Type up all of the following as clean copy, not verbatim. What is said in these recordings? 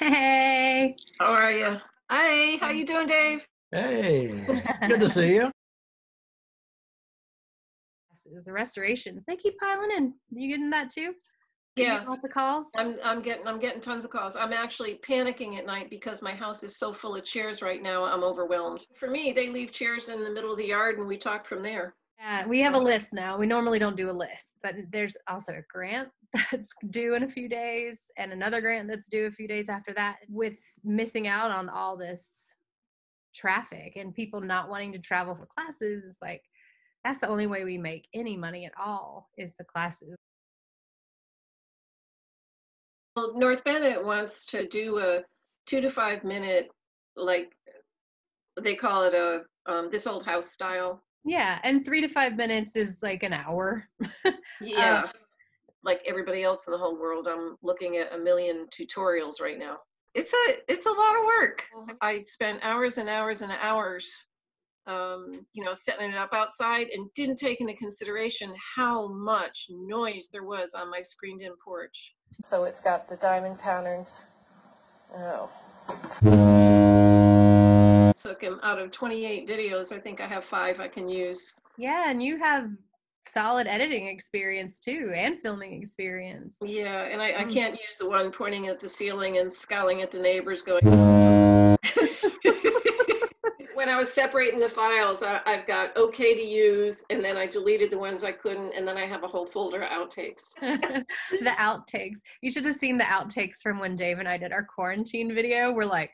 Hey. How are you? Hi, how you doing, Dave? Hey, good to see you. It was the restorations. They keep piling in. You getting that too? You Yeah, getting lots of calls? I'm getting tons of calls. I'm actually panicking at night because my house is so full of chairs right now. I'm overwhelmed. For me, they leave chairs in the middle of the yard and we talk from there. Yeah, we have a list now. We normally don't do a list, but there's also a grant that's due in a few days and another grant that's due a few days after that. With missing out on all this traffic and people not wanting to travel for classes, it's like that's the only way we make any money at all is the classes. Well, North Bennett wants to do a 2 to 5 minute, like they call it a this old house style. Yeah, and 3 to 5 minutes is like an hour. Yeah, like everybody else in the whole world, I'm looking at a million tutorials right now. It's a lot of work. I spent hours and hours and hours setting it up outside and didn't take into consideration how much noise there was on my screened in porch. So it's got the diamond patterns. Oh. Took him out of 28 videos. I think I have 5 I can use. Yeah, and you have solid editing experience too and filming experience. Yeah, and I can't use the one pointing at the ceiling and scowling at the neighbors going. When I was separating the files, I've got okay to use, and then I deleted the ones I couldn't, and then I have a whole folder of outtakes. The outtakes. You should have seen the outtakes from when Dave and I did our quarantine video. We're like,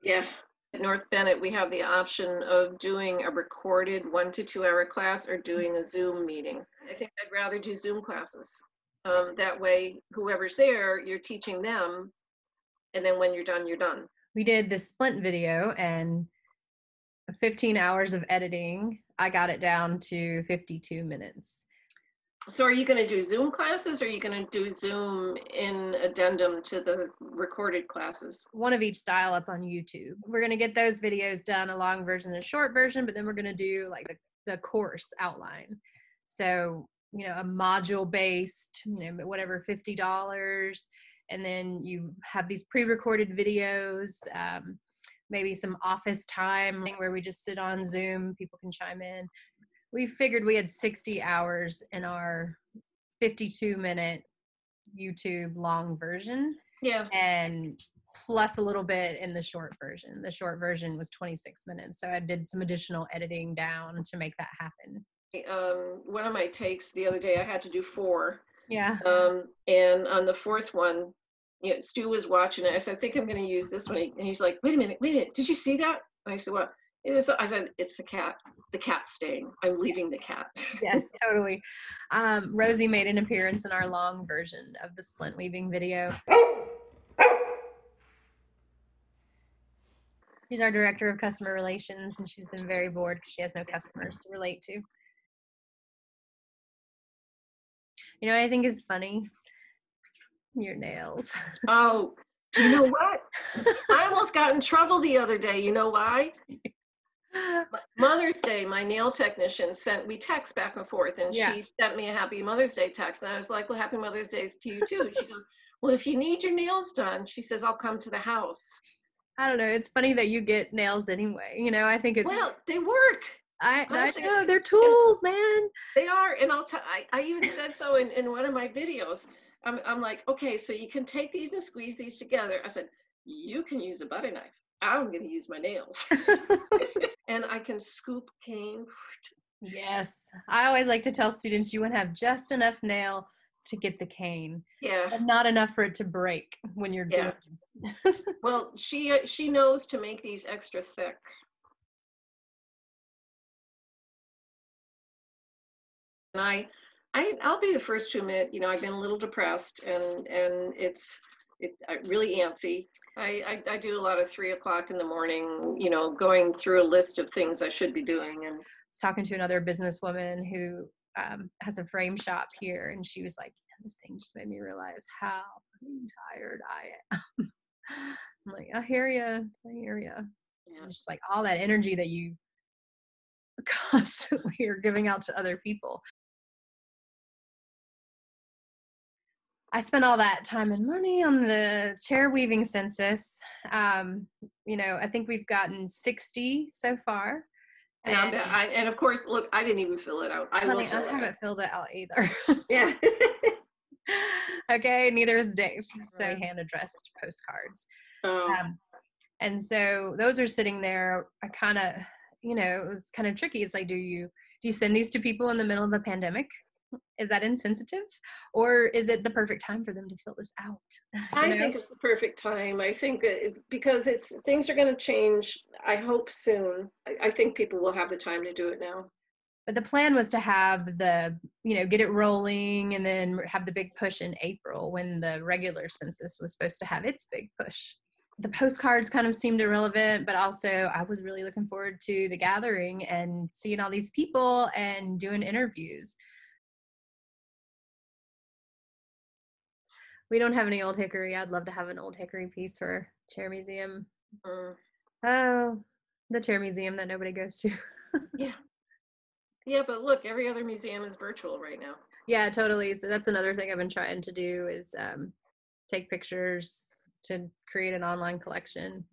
yeah. At North Bennett, we have the option of doing a recorded 1 to 2 hour class or doing a Zoom meeting. I think I'd rather do Zoom classes. That way, whoever's there, you're teaching them, and then when you're done, you're done. We did the Splint video and 15 hours of editing. I got it down to 52 minutes. So are you going to do Zoom classes, or are you going to do Zoom in addendum to the recorded classes? One of each style up on YouTube. We're going to get those videos done, a long version and a short version, but then we're going to do like the course outline. So, a module based, whatever, $50. And then you have these pre-recorded videos, maybe some office time where we just sit on Zoom, people can chime in. We figured we had 60 hours in our 52-minute YouTube long version. Yeah. And plus a little bit in the short version. The short version was 26 minutes. So I did some additional editing down to make that happen. One of my takes the other day, I had to do 4. Yeah. And on the 4th one, Stu was watching it. I said, I think I'm going to use this one. And he's like, wait a minute. Did you see that? And I said, what? I said, it's the cat. The cat's staying. I'm leaving the cat. Yes, totally. Rosie made an appearance in our long version of the splint weaving video. She's our director of customer relations, and she's been very bored because she has no customers to relate to. You know what I think is funny? Your nails. Oh, you know what? I almost got in trouble the other day. You know why? Mother's Day, my nail technician we text back and forth, and she sent me a happy Mother's Day text. And I was like, well, happy Mother's Day to you too. She goes, well, if you need your nails done, she says, I'll come to the house. I don't know. It's funny that you get nails anyway. I think it's. Well, they work. I know, they're tools, man. They are, and I even said so in one of my videos. I'm like, okay, so you can take these and squeeze these together. I said, you can use a butter knife. I'm going to use my nails. And I can scoop cane. Yes. I always like to tell students you want to have just enough nail to get the cane. Yeah. But not enough for it to break when you're doing this. Well, she knows to make these extra thick. And I'll be the first to admit, I've been a little depressed and it's really antsy. I do a lot of 3 o'clock in the morning, going through a list of things I should be doing. And I was talking to another businesswoman who has a frame shop here, and she was like, this thing just made me realize how tired I am. I'm like, I hear you. Yeah. It's just like all that energy that you constantly are giving out to other people. I spent all that time and money on the chair weaving census. I think we've gotten 60 so far. And of course, look, I didn't even fill it out. I haven't filled it out either. Yeah. Okay, neither is Dave. So hand addressed postcards. And so those are sitting there. I kind of, it was kind of tricky. It's like, do you send these to people in the middle of a pandemic? Is that insensitive, or is it the perfect time for them to fill this out? I think it's the perfect time. I think because things are going to change. I hope soon. I think people will have the time to do it now. But the plan was to have get it rolling and then have the big push in April when the regular census was supposed to have its big push. The postcards kind of seemed irrelevant, but also I was really looking forward to the gathering and seeing all these people and doing interviews. We don't have any old hickory. I'd love to have an old hickory piece for Chair Museum. Oh, the Chair Museum that nobody goes to. Yeah, but look, every other museum is virtual right now. Yeah, totally. So that's another thing I've been trying to do is take pictures to create an online collection.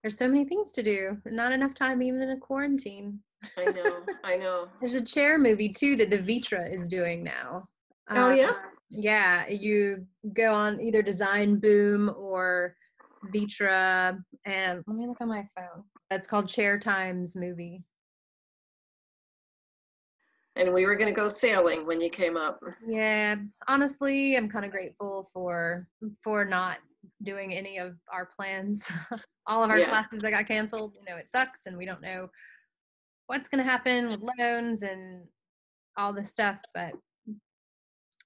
There's so many things to do. Not enough time even in a quarantine. I know. There's a chair movie too that the Vitra is doing now. Oh yeah? Yeah, you go on either Design Boom or Vitra, and let me look on my phone. It's called Chair Times Movie. And we were going to go sailing when you came up. Yeah, honestly, I'm kind of grateful for not doing any of our plans. All of our classes that got canceled, it sucks, and we don't know what's going to happen with loans and all this stuff, but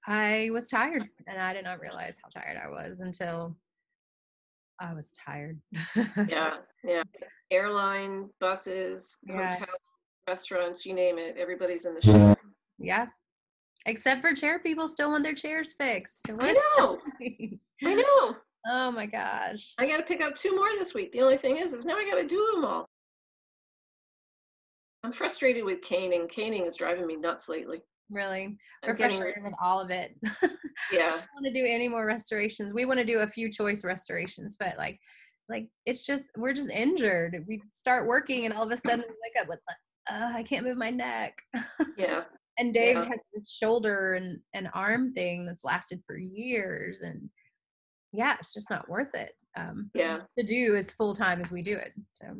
I was tired, and I did not realize how tired I was until I was tired. Yeah. Airline, buses, hotels, restaurants, you name it. Everybody's in the shit. Yeah. Except for chair people still want their chairs fixed. I know. Oh my gosh. I got to pick up 2 more this week. The only thing is now I got to do them all. I'm frustrated with caning. Caning is driving me nuts lately. Really? We're frustrated with all of it. Yeah. I don't want to do any more restorations. We want to do a few choice restorations, but like it's just, we're just injured. We start working and all of a sudden we wake up with I can't move my neck. Yeah. And Dave has this shoulder and arm thing that's lasted for years, and it's just not worth it. To do as full time as we do it. So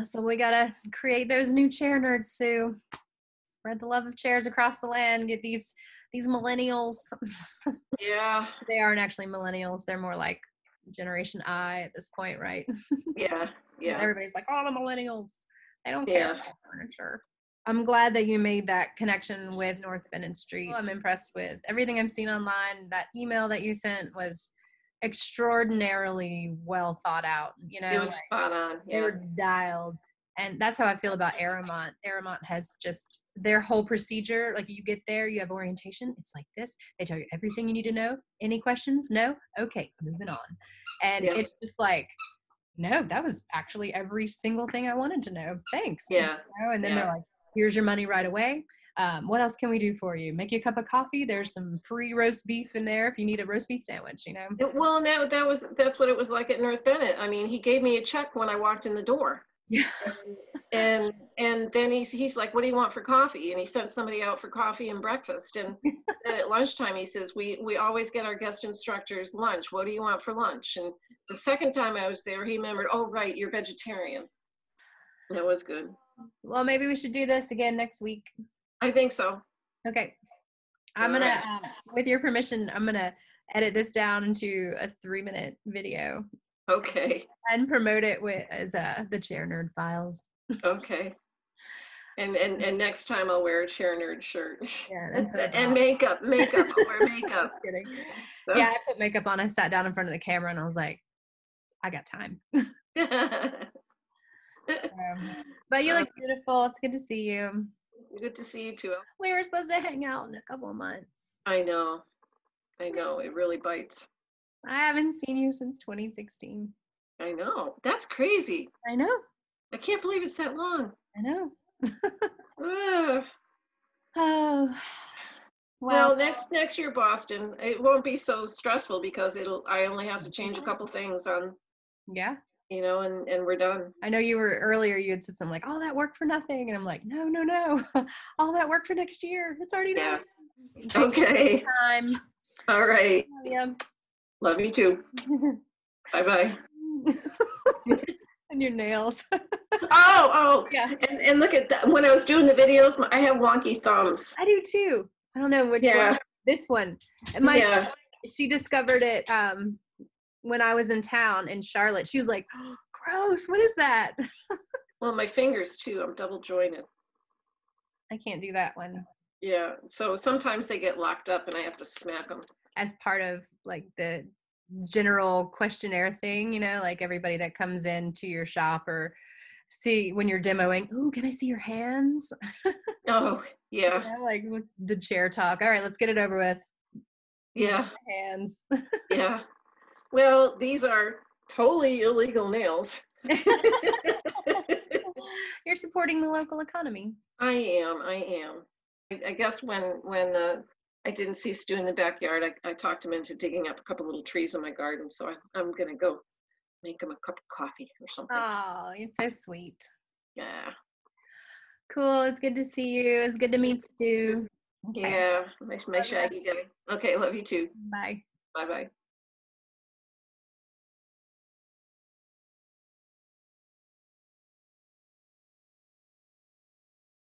so we gotta create those new chair nerds, Sue. Spread the love of chairs across the land. Get these millennials. Yeah. They aren't actually millennials. They're more like Generation I at this point, right? Yeah. Everybody's like, oh, the millennials. They don't care about furniture. I'm glad that you made that connection with North Bennett Street. I'm impressed with everything I've seen online. That email that you sent was extraordinarily well thought out. It was spot on. They were dialed. And that's how I feel about Aramont. Aramont has just their whole procedure. Like, you get there, you have orientation. It's like this. They tell you everything you need to know. Any questions? No? Okay, moving on. And it's just like, no, that was actually every single thing I wanted to know. Thanks. Yeah. And then they're like, here's your money right away. What else can we do for you? Make you a cup of coffee. There's some free roast beef in there if you need a roast beef sandwich, Well, that's what it was like at North Bennett. I mean, he gave me a check when I walked in the door. Yeah. And then he's like, what do you want for coffee? And he sent somebody out for coffee and breakfast. And then at lunchtime, he says, we always get our guest instructors lunch. What do you want for lunch? And the second time I was there, he remembered, oh, right, you're vegetarian. That was good. Well, maybe we should do this again next week. I think so. Okay. I'm going to, with your permission, I'm going to edit this down into a 3-minute video. Okay. And promote it as the Chair Nerd Files. Okay. And next time I'll wear a Chair Nerd shirt. Yeah, and makeup. I'll wear makeup. Just kidding. So. Yeah, I put makeup on. I sat down in front of the camera and I was like, I got time. But you look beautiful. It's good to see you. Good to see you too. We were supposed to hang out in a couple of months. I know. It really bites. I haven't seen you since 2016. I know. That's crazy. I know. I can't believe it's that long. I know. Oh. Well, next year, Boston, it won't be so stressful because I only have to change a couple things on, yeah, and we're done. I know you had said something like, all that work for nothing. And I'm like, no. All that work for next year. It's already done. Okay. Time. All right. Yeah. Love you too. Bye-bye. And your nails. Oh. Yeah. And look at that. When I was doing the videos, I have wonky thumbs. I do too. I don't know which one. This one. She discovered it when I was in town in Charlotte. She was like, oh, gross, what is that? Well, my fingers too. I'm double jointed. I can't do that one. Yeah. So sometimes they get locked up and I have to smack them. As part of like the general questionnaire thing, like everybody that comes into your shop or see when you're demoing, oh, can I see your hands? Oh, yeah. Like the chair talk. All right, let's get it over with. Yeah. Hands. Yeah. Well, these are totally illegal nails. You're supporting the local economy. I am. I guess when I didn't see Stu in the backyard, I talked him into digging up a couple little trees in my garden. So I'm going to go make him a cup of coffee or something. Oh, you're so sweet. Yeah. Cool. It's good to see you. It's good to meet Stu. Okay. Yeah. My shaggy guy. Okay. Love you too. Bye. Bye-bye.